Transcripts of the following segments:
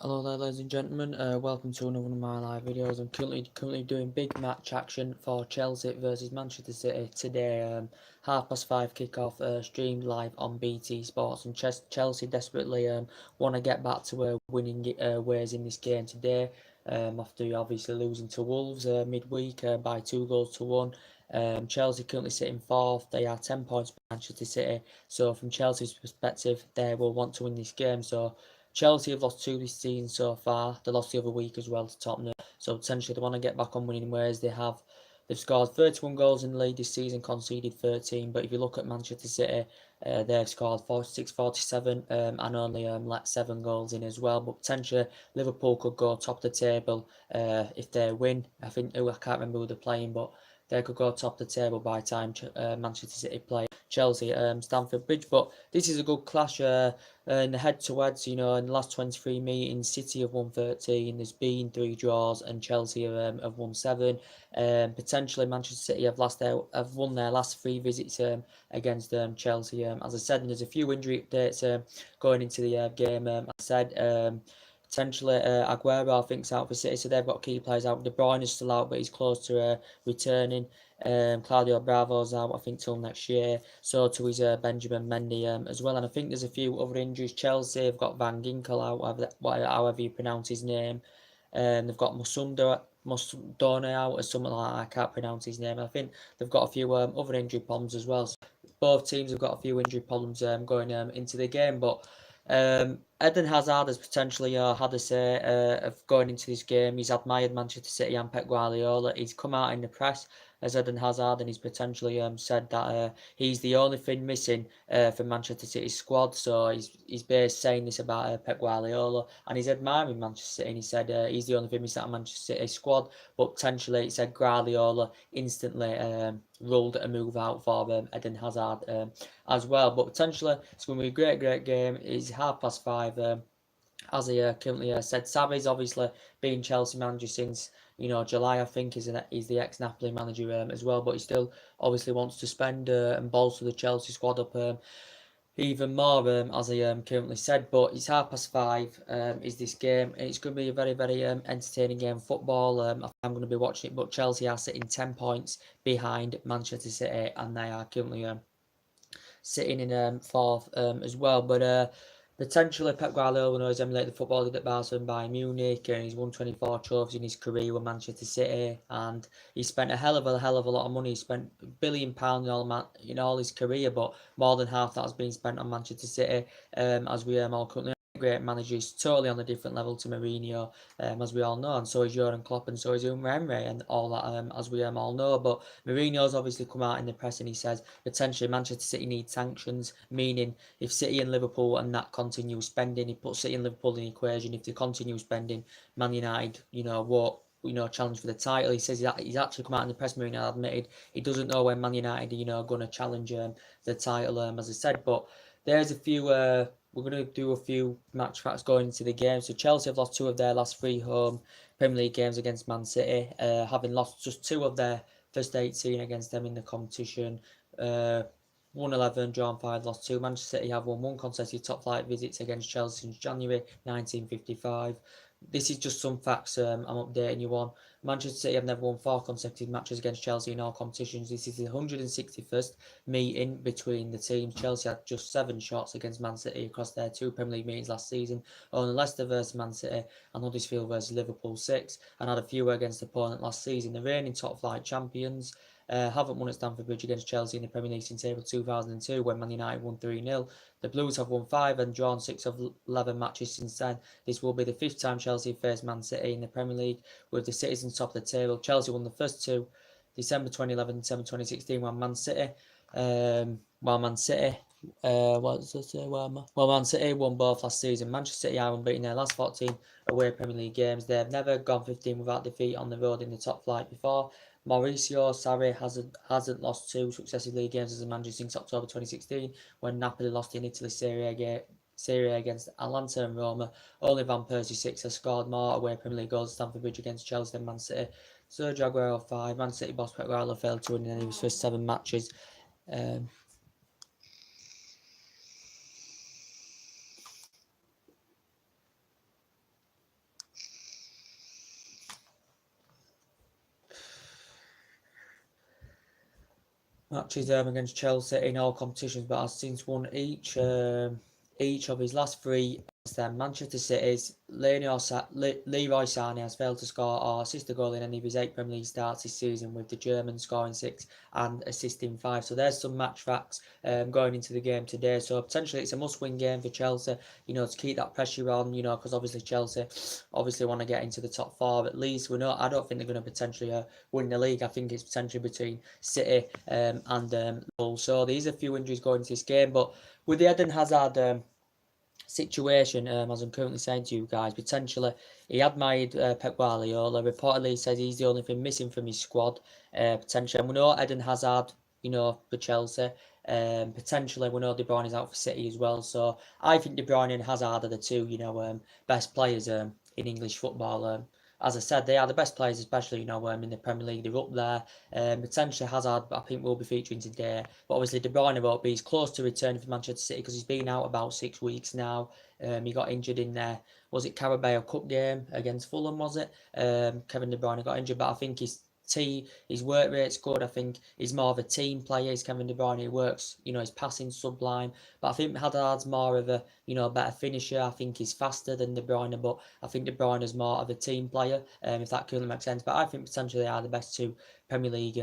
Hello there, ladies and gentlemen. Welcome to another one of my live videos. I'm currently doing big match action for Chelsea versus Manchester City today. 5:30 kickoff, streamed live on BT Sports, and Chelsea desperately want to get back to winning ways in this game today. After obviously losing to Wolves midweek by 2 goals to 1. Chelsea currently sitting fourth. They are 10 points behind Manchester City. So from Chelsea's perspective, they will want to win this game. So Chelsea have lost 2 this season so far. They lost the other week as well to Tottenham. So potentially they want to get back on winning ways. They've scored 31 goals in the league this season, conceded 13. But if you look at Manchester City, they've scored 46, 47, and only let 7 goals in as well. But potentially Liverpool could go top of the table if they win. I can't remember who they're playing, but they could go top of the table by the time Manchester City play Chelsea Stamford Bridge. But this is a good clash. In the head-to-heads, in the last 23 meetings, City have won 13. There's been 3 draws, and Chelsea have won 7. Potentially, Manchester City have won their last 3 visits against Chelsea. As I said, and there's a few injury updates going into the game. As I said. Potentially, Aguero, I think, is out for City, so they've got key players out. De Bruyne is still out, but he's close to returning. Claudio Bravo's out, I think, till next year. So too is Benjamin Mendy as well. And I think there's a few other injuries. Chelsea have got Van Ginkel out, however you pronounce his name. They've got Musdone out or something like that. I can't pronounce his name. I think they've got a few other injury problems as well. So both teams have got a few injury problems going into the game. But Eden Hazard has potentially had a say of going into this game. He's admired Manchester City and Pep Guardiola. He's come out in the press as Eden Hazard, and he's potentially said that he's the only thing missing from Manchester City's squad. So he's based saying this about Pep Guardiola, and he's admiring Manchester City. And he said he's the only thing missing out of Manchester City's squad. But potentially, he said Guardiola instantly ruled a move out for Eden Hazard as well. But potentially, it's going to be a great game. It's 5:30. As he currently said, Sarri's obviously been Chelsea manager since July. I think he's the ex-Napoli manager as well, but he still obviously wants to spend and bolster the Chelsea squad up even more, as he currently said. But it's 5:30. Is this game? It's going to be a very entertaining game of football. I'm going to be watching it, but Chelsea are sitting 10 points behind Manchester City, and they are currently sitting in fourth as well. But potentially Pep Guardiola knows emulate the football league at Barcelona and Bayern Munich, and he's won 24 trophies in his career with Manchester City, and he spent a hell of a lot of money. He spent £1 billion in all his career, but more than half that has been spent on Manchester City. As we all currently great manager, is totally on a different level to Mourinho, as we all know, and so is Jurgen Klopp, and so is Unai Emery, and all that, as we all know. But Mourinho's obviously come out in the press and he says potentially Manchester City need sanctions, meaning if City and Liverpool and that continue spending, he puts City and Liverpool in the equation. If they continue spending, Man United, won't challenge for the title. He says he's actually come out in the press. Mourinho admitted he doesn't know when Man United, going to challenge the title, as I said. But there's a few. We're going to do a few match facts going into the game. So Chelsea have lost 2 of their last 3 home Premier League games against Man City, having lost just 2 of their first 18 against them in the competition. Won 11, drawn 5, lost 2. Manchester City have won 1 consecutive top flight visits against Chelsea since January 1955. This is just some facts I'm updating you on. Manchester City have never won 4 consecutive matches against Chelsea in all competitions. This is the 161st meeting between the teams. Chelsea had just 7 shots against Man City across their 2 Premier League meetings last season. Only Leicester versus Man City and Huddersfield versus Liverpool 6, and had a fewer against opponent last season. The reigning top flight champions haven't won at Stamford Bridge against Chelsea in the Premier League since April 2002 when Man United won 3-0. The Blues have won 5 and drawn 6 of 11 matches since then. This will be the 5th time Chelsea faced Man City in the Premier League, with the Citizens top of the table. Chelsea won the first 2, December 2011 and December 2016, while Man City Man City won both last season. Manchester City are unbeaten their last 14 away Premier League games. They have never gone 15 without defeat on the road in the top flight before. Mauricio Sarri hasn't lost 2 successive league games as a manager since October 2016, when Napoli lost in Italy Serie A against Atalanta and Roma. Only Van Persie 6 has scored more away Premier League goals at Stamford Bridge against Chelsea than Man City. Sergio Aguero 5. Man City boss Pep Guardiola failed to win in his first 7 matches. matches against Chelsea in all competitions, but has since won each of his last three. Then Manchester City's Leroy Sané has failed to score or assist a goal in any of his 8 Premier League starts this season, with the German scoring 6 and assisting 5. So there's some match facts going into the game today. So potentially it's a must-win game for Chelsea, to keep that pressure on, because obviously Chelsea want to get into the top 4 at least. I don't think they're going to potentially win the league. I think it's potentially between City and Liverpool. So there's a few injuries going into this game, but with the Eden Hazard situation, as I'm currently saying to you guys, potentially he admired Pep Guardiola. Reportedly says he's the only thing missing from his squad. Potentially, and we know Eden Hazard, for Chelsea. Potentially, we know De Bruyne is out for City as well. So I think De Bruyne and Hazard are the two, best players in English football. As I said, they are the best players, especially in the Premier League. They're up there. Potentially Hazard, I think, will be featuring today. But obviously De Bruyne won't be. He's close to returning for Manchester City because he's been out about 6 weeks now. He got injured in there. Was it Carabao Cup game against Fulham? Was it? Kevin De Bruyne got injured, but I think his work rate's good. I think he's more of a team player. He's Kevin De Bruyne. He works, his passing sublime. But I think Hazard's more of a, better finisher. I think he's faster than De Bruyne, but I think De Bruyne is more of a team player, if that currently makes sense. But I think potentially they are the best two Premier League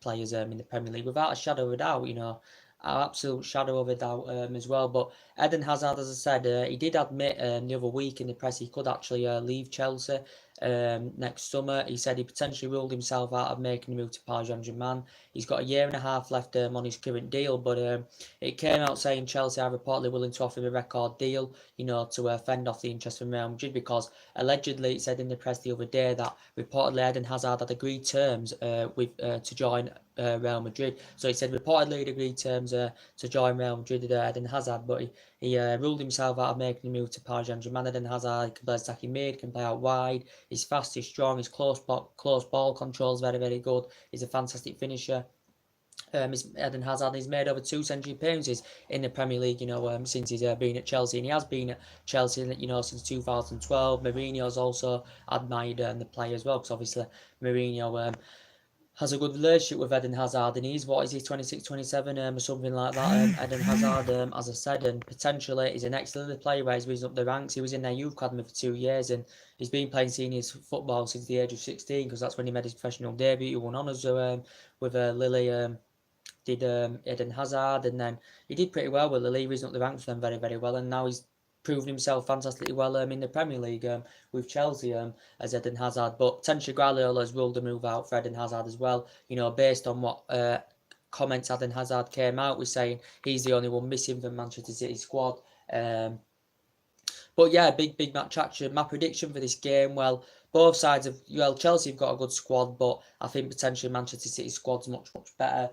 players in the Premier League, without a shadow of a doubt, an absolute shadow of a doubt as well. But Eden Hazard, as I said, he did admit the other week in the press he could actually leave Chelsea next summer. He said he potentially ruled himself out of making a move to Paris Saint-Germain. He's got a year and a half left on his current deal, but it came out saying Chelsea are reportedly willing to offer him a record deal, to fend off the interest from Real Madrid, because allegedly it said in the press the other day that reportedly Eden Hazard had agreed terms to join Real Madrid. So he said reportedly he'd agreed terms to join Real Madrid, Eden Hazard, but he ruled himself out of making a move to Paris Saint-Germain. Eden Hazard can play attacking mid, can play out wide. He's fast, he's strong, his close ball control is very, very good. He's a fantastic finisher. Eden Hazard, he's made over 2 century appearances in the Premier League, since he's been at Chelsea, and he has been at Chelsea, since 2012. Mourinho's also admired the player as well, because obviously Mourinho has a good relationship with Eden Hazard, and he's, 26, 27, or something like that. Eden Hazard, as I said, and potentially he's an excellent player where he's risen up the ranks. He was in their youth academy for 2 years, and he's been playing seniors football since the age of 16, because that's when he made his professional debut. He won honours with Lille. Did Eden Hazard, and then he did pretty well with Lille, risen up the ranks for them very, very well, and now he's proven himself fantastically well in the Premier League with Chelsea as Eden Hazard. But potentially Guardiola has ruled a move out for Eden Hazard as well, based on what comments Eden Hazard came out with, saying he's the only one missing from Manchester City squad. But yeah, big match action. My prediction for this game, well, both sides Chelsea have got a good squad, but I think potentially Manchester City's squad's much better.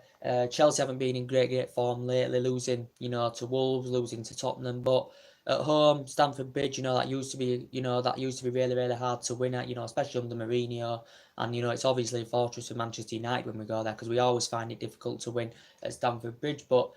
Chelsea haven't been in great form lately, losing, to Wolves, losing to Tottenham, but at home, Stamford Bridge, that used to be really, really hard to win at, especially under Mourinho. And, it's obviously a fortress for Manchester United when we go there, because we always find it difficult to win at Stamford Bridge. But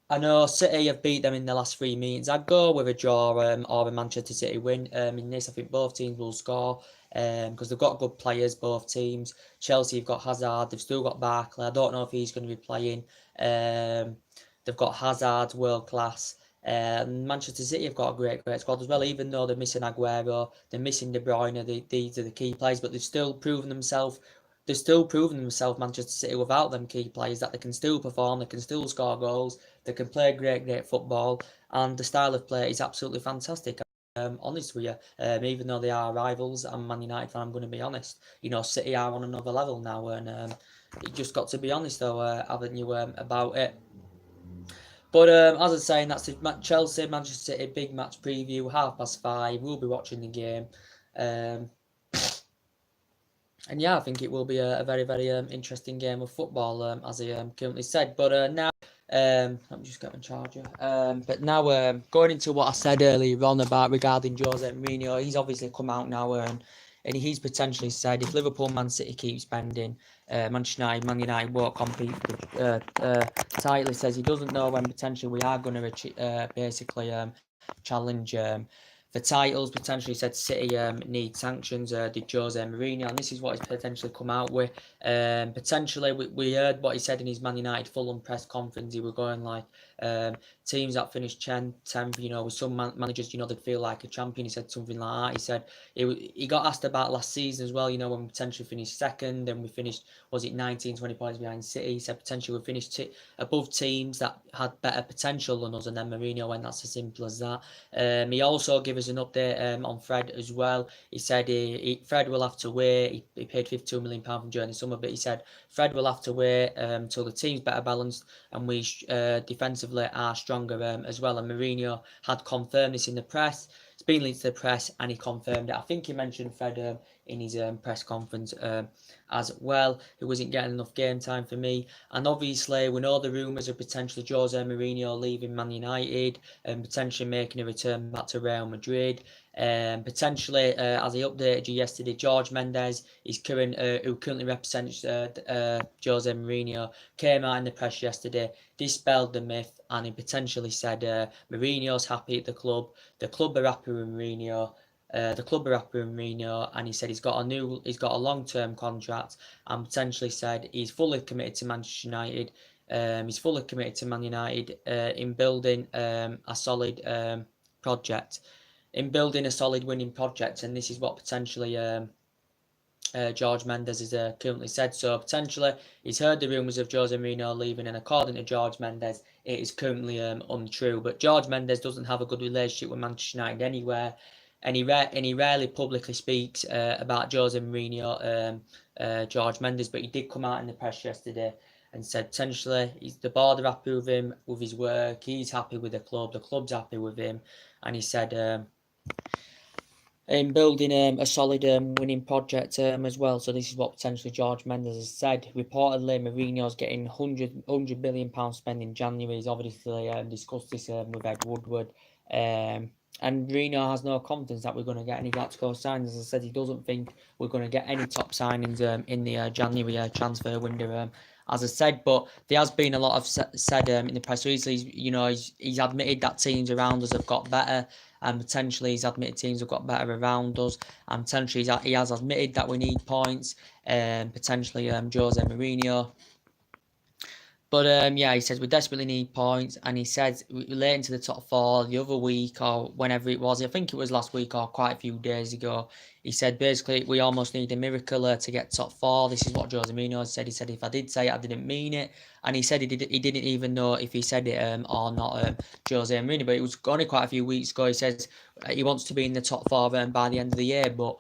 I know City have beat them in the last 3 meetings. I'd go with a draw or a Manchester City win. In this, I think both teams will score because they've got good players, both teams. Chelsea have got Hazard. They've still got Barkley. I don't know if he's going to be playing. They've got Hazard, world class. Manchester City have got a great squad as well, even though they're missing Aguero, they're missing De Bruyne. These are the key players, but they've still proven themselves. Manchester City, without them key players, that they can still perform, they can still score goals, they can play great football, and the style of play is absolutely fantastic. Honest with you, even though they are rivals, I'm Man United fan, I'm going to be honest. City are on another level now, and you just got to be honest though, haven't you, about it. But as I was saying, that's the Chelsea Manchester City big match preview, 5:30. We'll be watching the game. And yeah, I think it will be a very, very interesting game of football, as I currently said. But now, let me just get my charger. But now, going into what I said earlier on regarding Jose Mourinho, he's obviously come out now and he's potentially said if Liverpool, Man City keep spending, Manchester United, Man United won't compete for the title. He says he doesn't know when potentially we are going to basically challenge for titles. Potentially said City need sanctions. Did Jose Mourinho, and this is what he's potentially come out with. Potentially, we heard what he said in his Man United Fulham press conference. He were going like teams that finished 10th, you know, with some managers, you know, they'd feel like a champion. He said something like that. He said he got asked about last season as well, you know, when we potentially finished second and we finished, was it 19, 20 points behind City? He said potentially we finished above teams that had better potential than us, and then Mourinho went, that's as simple as that. He also gave us an update on Fred as well. He said Fred will have to wait. He paid £52 million from during the summer, but he said Fred will have to wait until the team's better balanced and we defensively are stronger as well. And Mourinho had confirmed this in the press. It's been linked to the press and he confirmed it. I think he mentioned Fred in his press conference as well. He wasn't getting enough game time for me. And obviously, we know the rumours of potentially Jose Mourinho leaving Man United and potentially making a return back to Real Madrid. Potentially, as he updated you yesterday, George Mendes, who currently represents Jose Mourinho, came out in the press yesterday, dispelled the myth, and he potentially said Mourinho's happy at the club are happy with Mourinho. The club are happy with Mourinho, and he said he's got a long-term contract, and potentially said he's fully committed to Manchester United. He's fully committed to Man United in building a solid project, in building a solid winning project, and this is what potentially George Mendes has currently said. So potentially he's heard the rumours of Jose Mourinho leaving, and according to George Mendes, it is currently untrue. But George Mendes doesn't have a good relationship with Manchester United anywhere, and he rarely publicly speaks about Jose Mourinho, George Mendes, but he did come out in the press yesterday and said potentially the board are happy with him, with his work, he's happy with the club's happy with him, and he said in building a solid winning project as well. So this is what potentially George Mendes has said. Reportedly, Mourinho's getting £100 million spent in January. He's obviously discussed this with Ed Woodward. And Mourinho has no confidence that we're going to get any Galacticos signings. As I said, he doesn't think we're going to get any top signings in the January transfer window. As I said, but there has been a lot of said in the press recently. You know, he's admitted that teams around us have got better, and potentially he's admitted teams have got better around us, and potentially he has admitted that we need points, and potentially Jose Mourinho. But yeah, he says we desperately need points, and he said relating to the top four the other week or whenever it was, I think it was last week or quite a few days ago, he said basically we almost need a miracle to get top four. This is what Jose Mourinho said. He said if I did say it, I didn't mean it, and he said he didn't even know if he said it or not, Jose Mourinho. But it was only quite a few weeks ago. He says he wants to be in the top four by the end of the year, but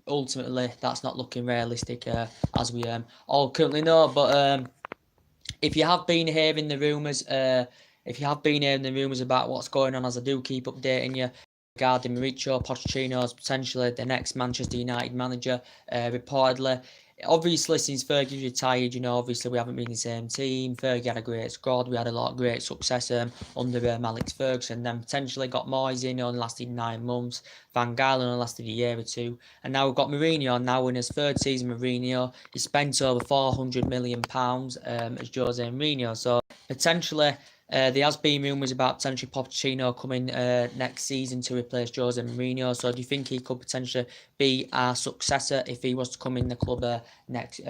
ultimately that's not looking realistic as we all currently know. But if you have been hearing the rumours, about what's going on, as I do keep updating you regarding Mauricio Pochettino's potentially the next Manchester United manager, reportedly. Obviously, since Fergie retired, you know, obviously we haven't been the same team. Fergie had a great squad. We had a lot of great success under Alex Ferguson. Then potentially got Moyes in, only lasted 9 months. Van Gaal only lasted a year or two. And now we've got Mourinho. Now in his 3rd season, Mourinho, he spent over £400 million as Jose Mourinho. So potentially there has been rumours about potentially Pochettino coming next season to replace Jose Mourinho. So do you think he could potentially be our successor if he was to come in the club next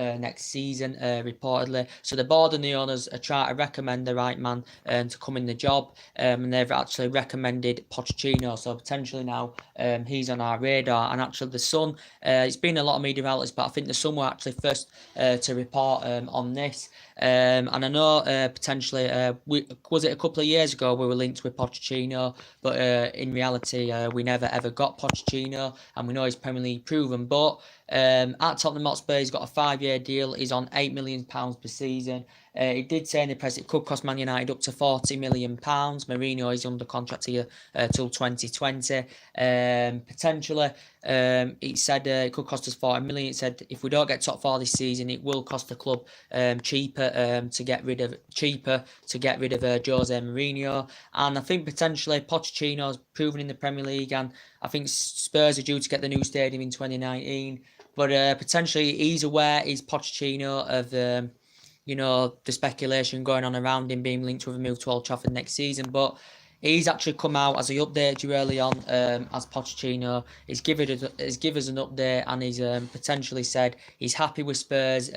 season, reportedly? So the board and the owners are trying to recommend the right man to come in the job, and they've actually recommended Pochettino. So potentially now he's on our radar. And actually the Sun, it's been a lot of media outlets, but I think the Sun were actually first to report on this. And I know potentially was it a couple of years ago we were linked with Pochettino, but in reality we never ever got Pochettino, and we know he's Premier League proven. But at Tottenham Hotspur, he's got a 5-year deal. He's on £8 million per season. He did say in the press it could cost Man United up to £40 million. Mourinho is under contract here till 2020. Potentially, he said it could cost us £40 million. It said if we don't get top 4 this season, it will cost the club cheaper to get rid of Jose Mourinho. And I think potentially Pochettino's proven in the Premier League, and I think Spurs are due to get the new stadium in 2019. But potentially he's aware, is Pochettino, of you know, the speculation going on around him being linked with a move to Old Trafford next season. But He's actually come out, as I updated you early on, as Pochettino. He's given us an update, and he's potentially said he's happy with Spurs.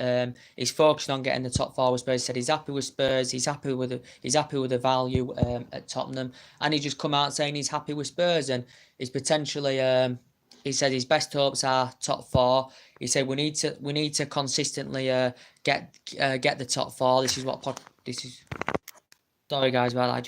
He's focusing on getting the top four with Spurs. He said he's happy with Spurs. He's happy with the value at Tottenham, and he just come out saying he's happy with Spurs, and he's potentially he said his best hopes are top four. He said we need to consistently get the top four. This is what this is. Sorry guys about that.